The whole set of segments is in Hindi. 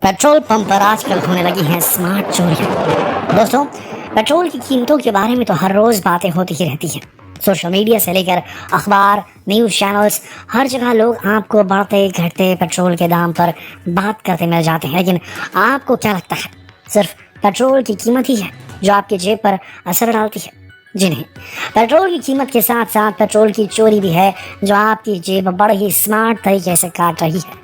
पेट्रोल पंप पर आजकल होने लगी हैं स्मार्ट चोरियां। दोस्तों, पेट्रोल की कीमतों के बारे में तो हर रोज बातें होती ही रहती हैं। सोशल मीडिया से लेकर अखबार, न्यूज चैनल्स, हर जगह लोग आपको बढ़ते घटते पेट्रोल के दाम पर बात करते मिल जाते हैं। लेकिन आपको क्या लगता है, सिर्फ पेट्रोल की कीमत ही है जो आपकी जेब पर असर डालती है? जी नहीं, पेट्रोल की कीमत के साथ साथ पेट्रोल की चोरी भी है जो आपकी जेब बड़े ही स्मार्ट तरीके से काट रही है।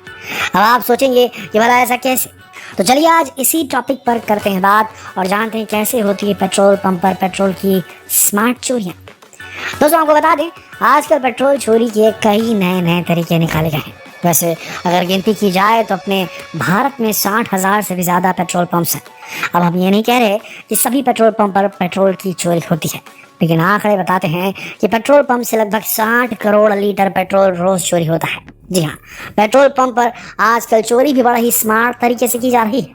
अब आप सोचेंगे कि भला ऐसा कैसे, तो चलिए आज इसी टॉपिक पर करते हैं बात और जानते हैं कैसे होती है पेट्रोल पंप पर पेट्रोल की स्मार्ट चोरियां। दोस्तों, आपको बता दें, आजकल पेट्रोल चोरी के कई नए नए तरीके निकाले गए हैं। वैसे अगर गिनती की जाए तो अपने भारत में 60,000 से भी ज़्यादा पेट्रोल पंप्स हैं। अब हम ये नहीं कह रहे कि सभी पेट्रोल पंप पर पेट्रोल की चोरी होती है, लेकिन आंकड़े बताते हैं कि पेट्रोल पंप से लगभग 60 करोड़ लीटर पेट्रोल रोज चोरी होता है। जी हाँ, पेट्रोल पंप पर आजकल चोरी भी बड़ा ही स्मार्ट तरीके से की जा रही है।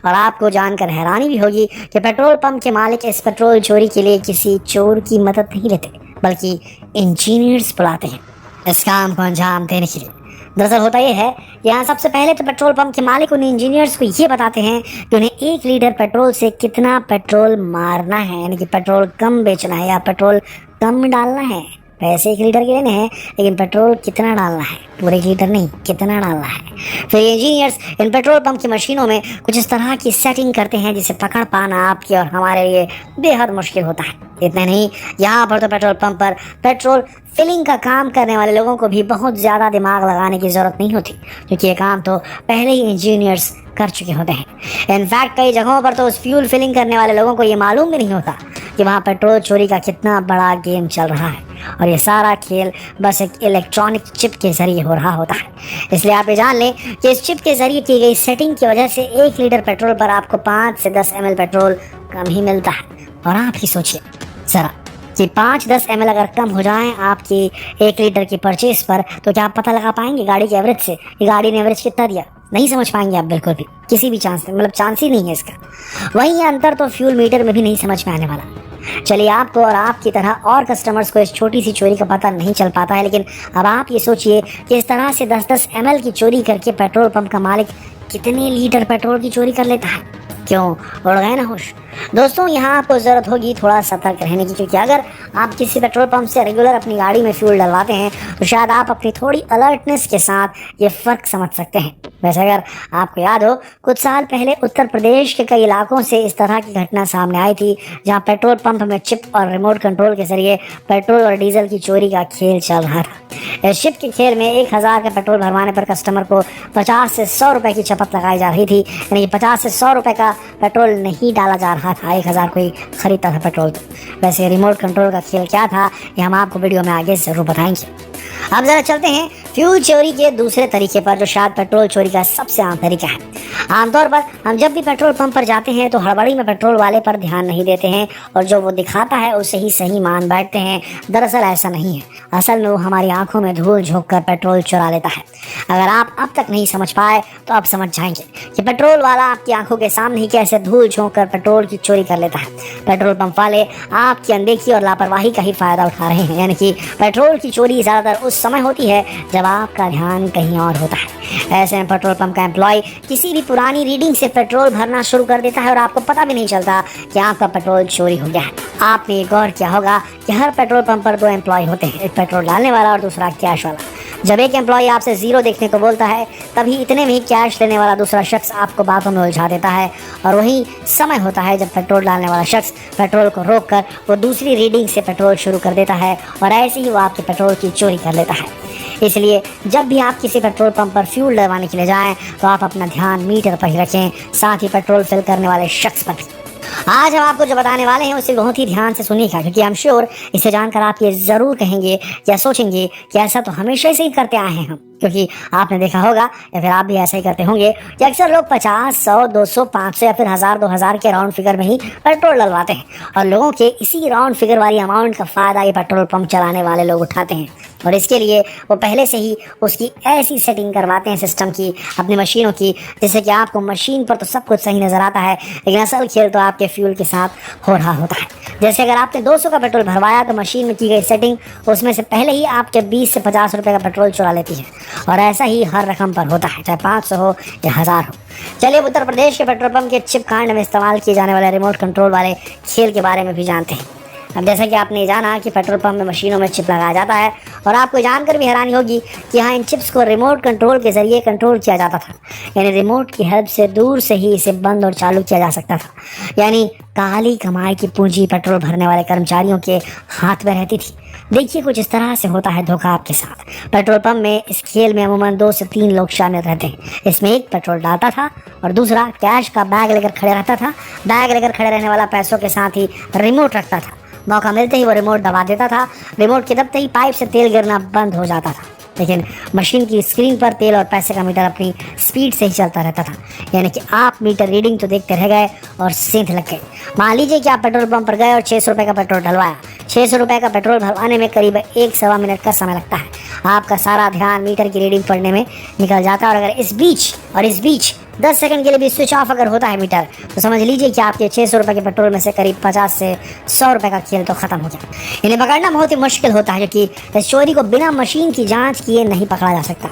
और आपको जानकर हैरानी भी होगी कि पेट्रोल पंप के मालिक इस पेट्रोल चोरी के लिए किसी चोर की मदद नहीं लेते, बल्कि इंजीनियर्स बुलाते हैं इस काम को अंजाम देने के लिए। दरअसल होता यह है कि यहाँ सबसे पहले तो पेट्रोल पंप के मालिक उन इंजीनियर्स को ये बताते हैं कि उन्हें 1 लीटर पेट्रोल से कितना पेट्रोल मारना है, यानी कि पेट्रोल कम बेचना है या पेट्रोल कम डालना है। पैसे 1 लीटर के लेने हैं, लेकिन पेट्रोल कितना डालना है, पूरे 1 लीटर नहीं, कितना डालना है। फिर इंजीनियर्स इन पेट्रोल पंप की मशीनों में कुछ इस तरह की सेटिंग करते हैं जिसे पकड़ पाना आपके और हमारे लिए बेहद मुश्किल होता है। इतना नहीं, यहाँ पर तो पेट्रोल पंप पर पेट्रोल फिलिंग का काम करने वाले लोगों को भी बहुत ज़्यादा दिमाग लगाने की ज़रूरत नहीं होती, क्योंकि ये काम तो पहले ही इंजीनियर्स कर चुके होते हैं। इनफैक्ट कई जगहों पर तो उस फ्यूल फिलिंग करने वाले लोगों को ये मालूम भी नहीं होता कि वहाँ पेट्रोल चोरी का कितना बड़ा गेम चल रहा है, और ये सारा खेल बस एक इलेक्ट्रॉनिक चिप के जरिए हो रहा होता है। इसलिए आप ये जान लें कि इस चिप के जरिए की गई सेटिंग की वजह से 1 लीटर पेट्रोल पर आपको 5 से 10 ml पेट्रोल कम ही मिलता है। और आप ही सोचिए जरा कि 5-10 ml अगर कम हो जाए आपकी 1 लीटर की परचेज पर, तो क्या आप पता लगा पाएंगे गाड़ी के एवरेज से कि गाड़ी ने एवरेज कितना दिया? नहीं समझ पाएंगे आप बिल्कुल भी, किसी भी चांस में, मतलब चांस ही नहीं है इसका। वहीं ये अंतर तो फ्यूल मीटर में भी नहीं समझ में आने वाला। चलिए, आपको और आपकी तरह और कस्टमर्स को इस छोटी सी चोरी का पता नहीं चल पाता है, लेकिन अब आप ये सोचिए कि इस तरह से 10-10 ml की चोरी करके पेट्रोल पंप का मालिक कितने लीटर पेट्रोल की चोरी कर लेता है। क्यों उड़ गए ना होश? दोस्तों, यहाँ आपको ज़रूरत होगी थोड़ा सतर्क रहने की, क्योंकि अगर आप किसी पेट्रोल पंप से रेगुलर अपनी गाड़ी में फ्यूल डलवाते हैं तो शायद आप अपनी थोड़ी अलर्टनेस के साथ ये फ़र्क समझ सकते हैं। वैसे अगर आपको याद हो, कुछ साल पहले उत्तर प्रदेश के कई इलाकों से इस तरह की घटना सामने आई थी, जहाँ पेट्रोल पंप में चिप और रिमोट कंट्रोल के जरिए पेट्रोल और डीजल की चोरी का खेल चल रहा था। इस चिप के खेल में 1000 का पेट्रोल भरवाने पर कस्टमर को 50 से 100 रुपए की चपत लगाई जा रही थी, यानी 50 से 100 रुपए का पेट्रोल नहीं डाला जा रहा था, 1000 कोई खरीदता था पेट्रोल। वैसे रिमोट कंट्रोल का खेल क्या था, ये हम आपको वीडियो में आगे ज़रूर बताएंगे। अब जरा चलते हैं फ्यूल चोरी के दूसरे तरीके पर, जो शायद पेट्रोल चोरी का सबसे आम तरीका है। आमतौर पर हम जब भी पेट्रोल पंप पर जाते हैं तो हड़बड़ी में पेट्रोल वाले पर ध्यान नहीं देते हैं और जो वो दिखाता है उसे ही सही मान बैठते हैं। दरअसल ऐसा नहीं है, असल में वो हमारी आंखों में धूल झोंक कर पेट्रोल चुरा लेता है। अगर आप अब तक नहीं समझ पाए तो आप समझ जाएंगे कि पेट्रोल वाला आपकी आंखों के सामने ही कैसे धूल झोंक कर पेट्रोल की चोरी कर लेता है। पेट्रोल पंप वाले आपकी अनदेखी और लापरवाही का ही फायदा उठा रहे हैं, यानी कि पेट्रोल की चोरी ज़्यादातर उस समय होती है जब आपका ध्यान कहीं और होता है। ऐसे में पेट्रोल पंप का एम्प्लॉय किसी भी पुरानी रीडिंग से पेट्रोल भरना शुरू कर देता है और आपको पता भी नहीं चलता कि आपका पेट्रोल चोरी हो गया है। आपने गौर किया होगा कि हर पेट्रोल पंप पर 2 एम्प्लॉय होते हैं, एक पेट्रोल डालने वाला और दूसरा कैश वाला। जब एक एम्प्लॉय आपसे 0 देखने को बोलता है, तभी इतने में ही कैश लेने वाला दूसरा शख्स आपको बातों में उलझा देता है, और वही समय होता है जब पेट्रोल डालने वाला शख्स पेट्रोल को रोककर वो दूसरी रीडिंग से पेट्रोल शुरू कर देता है, और ऐसे ही वो आपके पेट्रोल की चोरी कर लेता है। इसलिए जब भी आप किसी पेट्रोल पंप पर फ्यूल डलवाने के लिए जाएं तो आप अपना ध्यान मीटर पर ही रखें, साथ ही पेट्रोल फिल करने वाले शख्स पर भी। आज हम आपको जो बताने वाले हैं उसे बहुत ही ध्यान से सुनिएगा, क्योंकि आई एम श्योर इसे जानकर आप ये ज़रूर कहेंगे या सोचेंगे कि ऐसा तो हमेशा से ही करते आए हैं हम। क्योंकि आपने देखा होगा या फिर आप भी ऐसा ही करते होंगे कि अक्सर लोग 50, 100, 200, 500 या फिर 1000, 2000 के राउंड फिगर में ही पेट्रोल डलवाते हैं, और लोगों के इसी राउंड फिगर वाली अमाउंट का फ़ायदा ये पेट्रोल पंप चलाने वाले लोग उठाते हैं। और इसके लिए वो पहले से ही उसकी ऐसी सेटिंग करवाते हैं सिस्टम की, अपनी मशीनों की, जिससे कि आपको मशीन पर तो सब कुछ सही नज़र आता है, लेकिन असल खेल तो आपके फ्यूल के साथ हो रहा होता है। जैसे अगर आपने 200 का पेट्रोल भरवाया तो मशीन में की गई सेटिंग उसमें से पहले ही आपके 20 से 50 रुपए का पेट्रोल चुरा लेती है, और ऐसा ही हर रकम पर होता है, चाहे 500 हो या 1000 हो। चलिए अब उत्तर प्रदेश के पेट्रोल पंप के चिप कांड में इस्तेमाल किए जाने वाले रिमोट कंट्रोल वाले खेल के बारे में भी जानते हैं। अब जैसा कि आपने जाना कि पेट्रोल पंप में मशीनों में चिप लगाया जाता है, और आपको जानकर भी हैरानी होगी कि हाँ, इन चिप्स को रिमोट कंट्रोल के ज़रिए कंट्रोल किया जाता था। यानी रिमोट की हेल्प से दूर से ही इसे बंद और चालू किया जा सकता था। यानी काली कमाई की पूंजी पेट्रोल भरने वाले कर्मचारियों के हाथ में रहती थी। देखिए कुछ इस तरह से होता है धोखा आपके साथ। पेट्रोल पंप में इस खेल में अमूमन 2 से 3 लोग शामिल रहते हैं। इसमें एक पेट्रोल डालता था और दूसरा कैश का बैग लेकर खड़े रहता था। बैग लेकर खड़े रहने वाला पैसों के साथ ही रिमोट रखता था। मौका मिलते ही वो रिमोट दबा देता था। रिमोट के दबते ही पाइप से तेल गिरना बंद हो जाता था, लेकिन मशीन की स्क्रीन पर तेल और पैसे का मीटर अपनी स्पीड से ही चलता रहता था। यानी कि आप मीटर रीडिंग तो देखते रह गए और सेंध लग गए। मान लीजिए कि आप पेट्रोल पंप पर गए और 600 रुपये का पेट्रोल डलवाया। 600 रुपये का पेट्रोल भरवाने में करीब 1-1.25 मिनट का समय लगता है। आपका सारा ध्यान मीटर की रीडिंग पढ़ने में निकल जाता है, और अगर इस बीच 10 सेकंड के लिए भी स्विच ऑफ अगर होता है मीटर, तो समझ लीजिए कि आपके 600 रुपये के पेट्रोल में से करीब 50 से 100 रुपये का खेल तो खत्म हो गया। इन्हें पकड़ना बहुत ही मुश्किल होता है, क्योंकि इस चोरी को बिना मशीन की जांच किए नहीं पकड़ा जा सकता।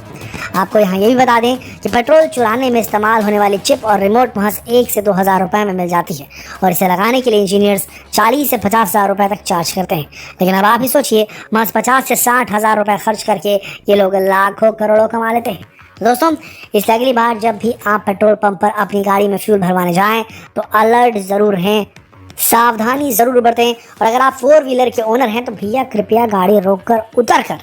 आपको यहाँ ये भी बता दें कि पेट्रोल चुराने में इस्तेमाल होने वाली चिप और रिमोट महज 1 से 2,000 रुपये में मिल जाती है, और इसे लगाने के लिए इंजीनियर्स 40 से 50,000 रुपये तक चार्ज करते हैं। लेकिन अब आप ही सोचिए, महज 50 से 60,000 रुपये खर्च करके ये लोग लाखों करोड़ों कमा लेते हैं। दोस्तों, इसलिए अगली बार जब भी आप पेट्रोल पंप पर अपनी गाड़ी में फ्यूल भरवाने जाएं तो अलर्ट ज़रूर रहें, सावधानी ज़रूर बरतें। और अगर आप 4 व्हीलर के ओनर हैं तो भैया कृपया गाड़ी रोककर उतरकर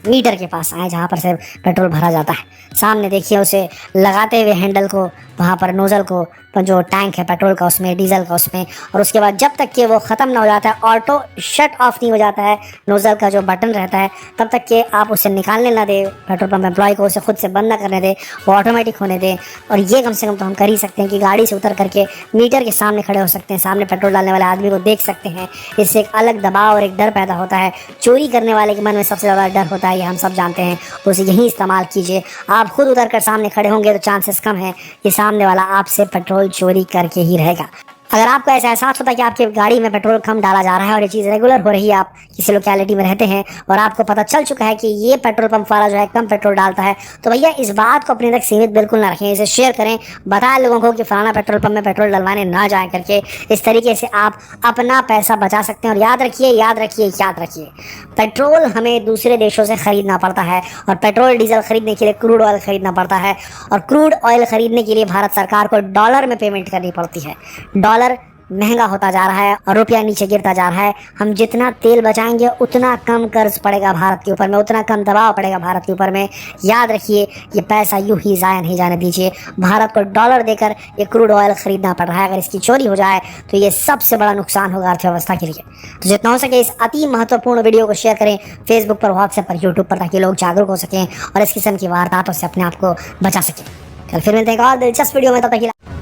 मीटर के पास आए जहाँ पर से पेट्रोल भरा जाता है। सामने देखिए उसे लगाते हुए हैंडल को, वहाँ पर नोज़ल को, जो टैंक है पेट्रोल का उसमें, डीजल का उसमें, और उसके बाद जब तक कि वो ख़त्म ना हो जाता है, ऑटो शट ऑफ नहीं हो जाता है नोज़ल का जो बटन रहता है, तब तक कि आप उसे निकालने ना दें। पेट्रोल पंप एम्प्लॉय को उसे खुद से बंद ना करने दें, वो ऑटोमेटिक होने दें। और ये कम से कम तो हम कर ही सकते हैं कि गाड़ी से उतर करके मीटर के सामने खड़े हो सकते हैं, सामने पेट्रोल डालने वाले आदमी को देख सकते हैं। इससे एक अलग दबाव और एक डर पैदा होता है। चोरी करने वाले के मन में सबसे ज़्यादा डर होता है, ये हम सब जानते हैं। उसे यही इस्तेमाल कीजिए। आप खुद उतर कर सामने खड़े होंगे तो चांसेस कम है कि सामने वाला आपसे पेट्रोल चोरी करके ही रहेगा। अगर आपको ऐसा एहसास होता है कि आपकी गाड़ी में पेट्रोल कम डाला जा रहा है और ये चीज़ रेगुलर हो रही है, आप किसी लोकेलिटी में रहते हैं और आपको पता चल चुका है कि ये पेट्रोल पंप वाला जो है कम पेट्रोल डालता है, तो भैया इस बात को अपने तक सीमित बिल्कुल ना रखें। इसे शेयर करें, बताएं लोगों को कि फलाना पेट्रोल पंप में पेट्रोल डलवाने ना जाएं करके। इस तरीके से आप अपना पैसा बचा सकते हैं। और याद रखिए, पेट्रोल हमें दूसरे देशों से ख़रीदना पड़ता है, और पेट्रोल डीजल खरीदने के लिए क्रूड ऑयल खरीदना पड़ता है, और क्रूड ऑयल खरीदने के लिए भारत सरकार को डॉलर में पेमेंट करनी पड़ती है। डॉलर महंगा होता जा रहा है और रुपया नीचे गिरता जा रहा है। हम जितना तेल बचाएंगे उतना कम कर्ज पड़ेगा भारत के ऊपर में, उतना कम दबाव पड़ेगा भारत के ऊपर में। याद रखिए, ये पैसा यूं ही ज़ाया नहीं जाने दीजिए। भारत को डॉलर देकर ये क्रूड ऑयल खरीदना पड़ रहा है। अगर इसकी चोरी हो जाए तो ये सबसे बड़ा नुकसान होगा अर्थव्यवस्था के लिए। तो जितना हो सके इस अति महत्वपूर्ण वीडियो को शेयर करें फेसबुक पर, व्हाट्सएप पर, यूट्यूब पर, ताकि लोग जागरूक हो सकें और इस किस्म की वारदातों से अपने आप को बचा सकें। कल फिर मिलते हैं एक और दिलचस्प वीडियो में, तब तक